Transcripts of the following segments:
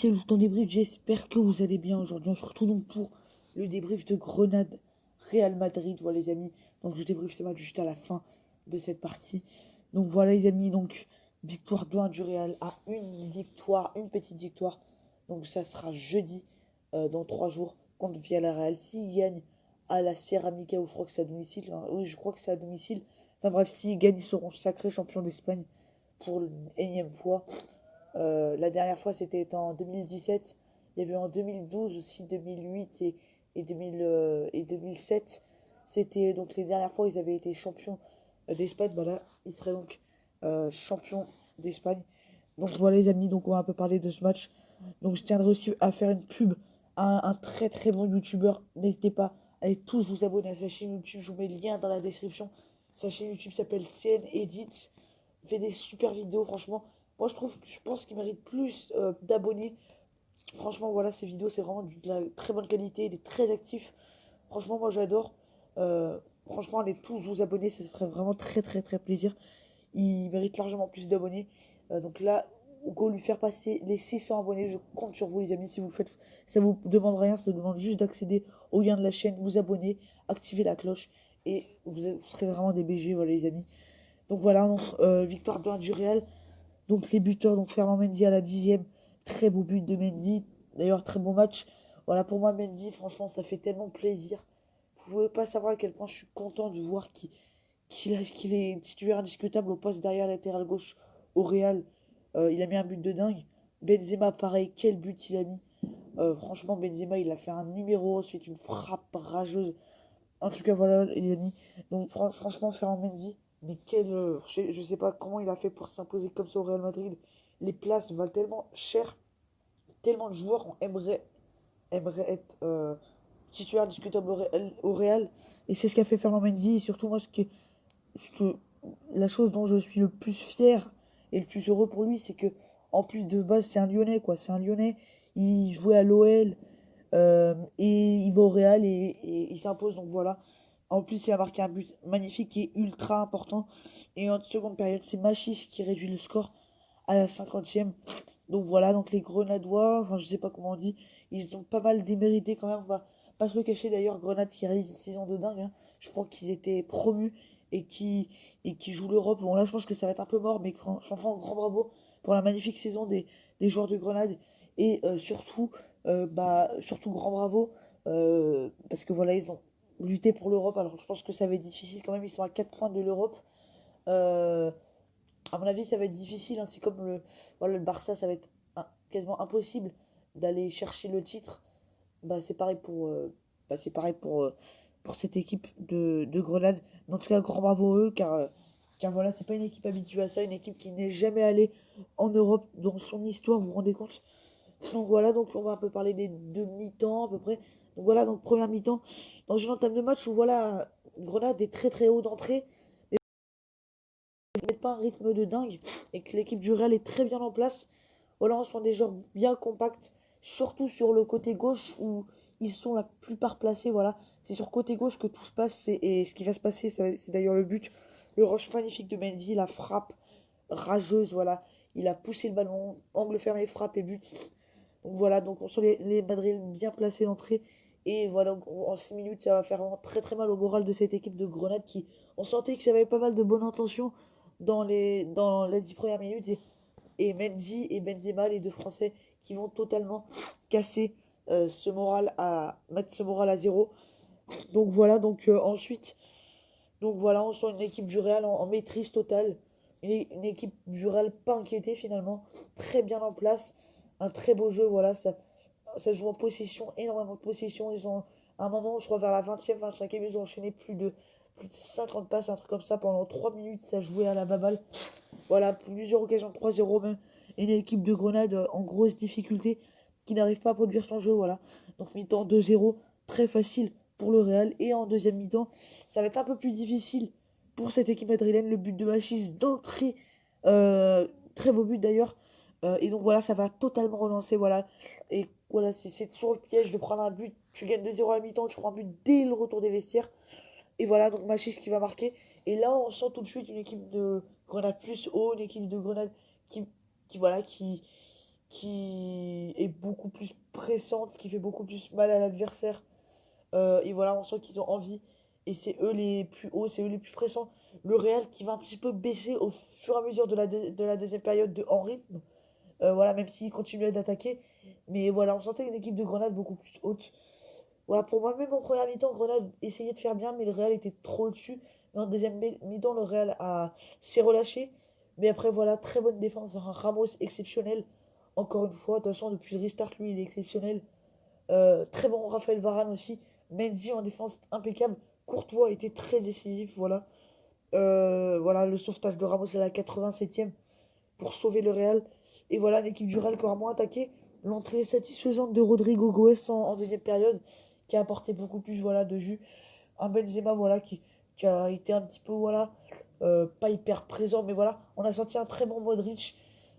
c'est le temps débrief, j'espère que vous allez bien. Aujourd'hui, on se retrouve donc pour le débrief de Grenade Real Madrid, voilà les amis. Donc je débrief ce match juste à la fin de cette partie. Donc voilà les amis, donc victoire 2-1 du Real à une victoire, une petite victoire. Donc ça sera jeudi dans 3 jours contre Villarreal. S'ils gagnent à la Ceramica, ou je crois que c'est à domicile, hein, oui je crois que c'est à domicile. Enfin bref, s'ils gagnent, ils seront sacrés champions d'Espagne pour une énième fois. La dernière fois, c'était en 2017. Il y avait en 2012 aussi, 2008 et 2007. C'était donc les dernières fois où ils avaient été champions d'Espagne. Voilà, ils seraient donc champions d'Espagne. Donc voilà les amis, donc on va un peu parler de ce match. Donc je tiendrai aussi à faire une pub à un très très bon youtubeur. N'hésitez pas à aller tous vous abonner à sa chaîne YouTube. Je vous mets le lien dans la description. Sa chaîne YouTube s'appelle CN Edit. Il fait des super vidéos, franchement. Moi, je pense qu'il mérite plus d'abonnés. Franchement, voilà, ces vidéos, c'est vraiment de la très bonne qualité. Il est très actif. Franchement, moi, j'adore. Franchement, allez tous vous abonner, ça ferait vraiment très, très, très plaisir. Il mérite largement plus d'abonnés. Donc là, go lui faire passer les 600 abonnés. Je compte sur vous, les amis. Si vous le faites, ça vous demande rien. Ça vous demande juste d'accéder au lien de la chaîne, vous abonner, activer la cloche. Et vous serez vraiment des BG, voilà, les amis. Donc voilà, donc, victoire 2-1 du Real. Donc les buteurs, donc Ferland Mendy à la 10e, très beau but de Mendy. D'ailleurs, très bon match. Voilà, pour moi, Mendy, franchement, ça fait tellement plaisir. Vous ne pouvez pas savoir à quel point je suis content de voir qu'il est titulaire indiscutable au poste derrière latéral gauche au Real. Il a mis un but de dingue. Benzema, pareil, quel but il a mis. Franchement, Benzema, il a fait un numéro, ensuite une frappe rageuse. En tout cas, voilà, les amis. Donc, franchement, Ferland Mendy, mais je sais pas comment il a fait pour s'imposer comme ça au Real Madrid. Les places valent tellement cher, tellement de joueurs aimeraient être titulaire discutable au Real. Et c'est ce qu'a fait Ferland Mendy. Et surtout, moi, ce que, la chose dont je suis le plus fier et le plus heureux pour lui, c'est que, en plus de base, c'est un Lyonnais, quoi. C'est un Lyonnais. Il jouait à l'OL. Et il va au Real et il s'impose, donc voilà. En plus, il a marqué un but magnifique qui est ultra important. Et en seconde période, c'est Machis qui réduit le score à la 50e. Donc voilà, donc les Grenadois, enfin je sais pas comment on dit, ils ont pas mal démérité quand même. On va pas se le cacher d'ailleurs, Grenade qui réalise une saison de dingue, hein. Je crois qu'ils étaient promus et qui jouent l'Europe. Bon là, je pense que ça va être un peu mort, mais franchement, grand bravo pour la magnifique saison des joueurs de Grenade. Et surtout grand bravo, parce que voilà, ils ont lutté pour l'Europe. Alors je pense que ça va être difficile quand même, ils sont à 4 points de l'Europe. Euh, à mon avis, ça va être difficile, hein. C'est comme voilà, le Barça, ça va être quasiment impossible d'aller chercher le titre. C'est pareil c'est pareil pour cette équipe de Grenade. Mais en tout cas, grand bravo à eux, car voilà, c'est pas une équipe habituée à ça, une équipe qui n'est jamais allée en Europe dans son histoire, vous vous rendez compte? Donc voilà, donc on va un peu parler des deux mi-temps à peu près. Donc voilà, donc première mi-temps, dans une entame de match où voilà, Grenade est très très haut d'entrée, mais ils mettent pas un rythme de dingue, et que l'équipe du Real est très bien en place. Voilà, on sont des joueurs bien compacts, surtout sur le côté gauche où ils sont la plupart placés. Voilà, c'est sur côté gauche que tout se passe, et ce qui va se passer, c'est d'ailleurs le but. Le rush magnifique de Mendy, la frappe rageuse, voilà. Il a poussé le ballon, angle fermé, frappe et but. Donc voilà, donc on sent les Madrilènes bien placés d'entrée. Et voilà, donc, en 6 minutes, ça va faire vraiment très très mal au moral de cette équipe de Grenade qui, on sentait qu'il y avait pas mal de bonnes intentions dans les 10 premières minutes. Et Mendy et Benzema, les deux Français, qui vont totalement casser mettre ce moral à zéro. Donc voilà, donc ensuite, donc voilà, on sent une équipe du Real en maîtrise totale. Une équipe du Real pas inquiétée finalement, très bien en place, un très beau jeu, voilà, ça joue en possession, énormément de possession. Ils ont, à un moment, je crois vers la 20e, 25e, ils ont enchaîné plus de 50 passes, un truc comme ça, pendant 3 minutes, ça jouait à la baballe. Voilà, plusieurs occasions de 3-0 même. Et une équipe de Grenade en grosse difficulté qui n'arrive pas à produire son jeu, voilà. Donc mi-temps 2-0, très facile pour le Real. Et en deuxième mi-temps, ça va être un peu plus difficile pour cette équipe madrilène. Le but de Machis d'entrée, très beau but d'ailleurs. Et donc voilà, ça va totalement relancer, voilà. Et voilà, c'est toujours le piège de prendre un but. Tu gagnes 2-0 à la mi-temps, tu prends un but dès le retour des vestiaires. Et voilà, donc Machis qui va marquer. Et là, on sent tout de suite une équipe de Grenade plus haut, une équipe de Grenade qui, qui voilà, qui est beaucoup plus pressante, qui fait beaucoup plus mal à l'adversaire. Et voilà, on sent qu'ils ont envie. Et c'est eux les plus hauts, c'est eux les plus pressants. Le Real qui va un petit peu baisser au fur et à mesure de la deuxième période en rythme. Voilà, même s'ils continuaient d'attaquer. Mais voilà, on sentait une équipe de Grenade beaucoup plus haute. Voilà, pour moi, même en première mi-temps, Grenade essayait de faire bien, mais le Real était trop au-dessus. Mais en deuxième mi-temps, le Real s'est relâché. Mais après, voilà, très bonne défense. Un Ramos exceptionnel. Encore une fois, de toute façon, depuis le restart, lui, il est exceptionnel. Très bon Raphaël Varane aussi. Mendy en défense impeccable. Courtois était très décisif, voilà. Voilà, le sauvetage de Ramos à la 87e pour sauver le Real. Et voilà, l'équipe du Real qui aura moins attaqué. L'entrée satisfaisante de Rodrigo Goes en deuxième période, qui a apporté beaucoup plus voilà, de jus. Un Benzema voilà, qui a été un petit peu, voilà, pas hyper présent, mais voilà, on a senti un très bon Modric.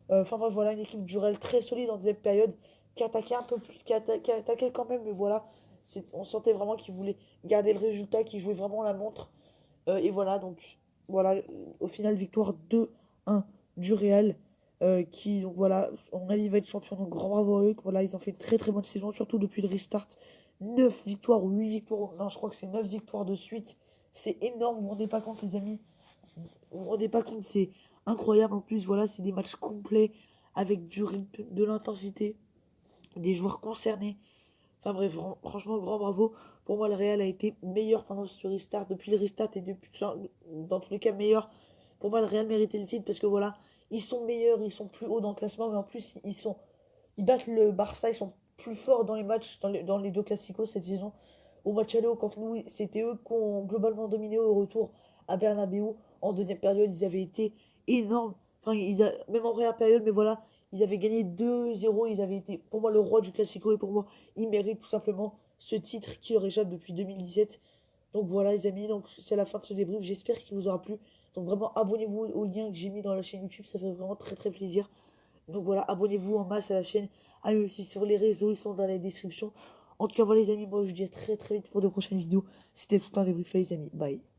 Enfin bref, voilà, une équipe du Real très solide en deuxième période, qui attaquait un peu plus, qui attaquait quand même, mais voilà, on sentait vraiment qu'ils voulaient garder le résultat, qu'ils jouaient vraiment la montre. Et voilà, donc, voilà, au final, victoire 2-1 du Real, qui, donc voilà, à mon avis, va être champion. Donc, grand bravo à eux. Voilà, ils ont fait une très très bonne saison, surtout depuis le restart. 9 victoires ou 8 victoires, non, je crois que c'est 9 victoires de suite. C'est énorme, vous vous rendez pas compte, les amis. Vous vous rendez pas compte, c'est incroyable. En plus, voilà, c'est des matchs complets avec du rythme, de l'intensité, des joueurs concernés. Enfin bref, franchement, grand bravo. Pour moi, le Real a été meilleur pendant ce restart, depuis le restart et depuis, enfin, dans tous les cas meilleur. Pour moi, le Real méritait le titre parce que voilà, ils sont meilleurs, ils sont plus hauts dans le classement, mais en plus, ils battent le Barça, ils sont plus forts dans les matchs, dans les deux classicos cette saison. Au match aller au Camp Nou, c'était eux qui ont globalement dominé au retour à Bernabeu. En deuxième période, ils avaient été énormes. Enfin, même en première période, mais voilà, ils avaient gagné 2-0. Ils avaient été, pour moi, le roi du classico. Et pour moi, ils méritent tout simplement ce titre qui leur échappe depuis 2017. Donc voilà, les amis, donc c'est la fin de ce débrief. J'espère qu'il vous aura plu. Donc vraiment, abonnez-vous au lien que j'ai mis dans la chaîne YouTube. Ça fait vraiment très très plaisir. Donc voilà, abonnez-vous en masse à la chaîne. Allez aussi sur les réseaux, ils sont dans la description. En tout cas, voilà les amis, moi je vous dis à très très vite pour de prochaines vidéos. C'était tout un débrief, les amis. Bye.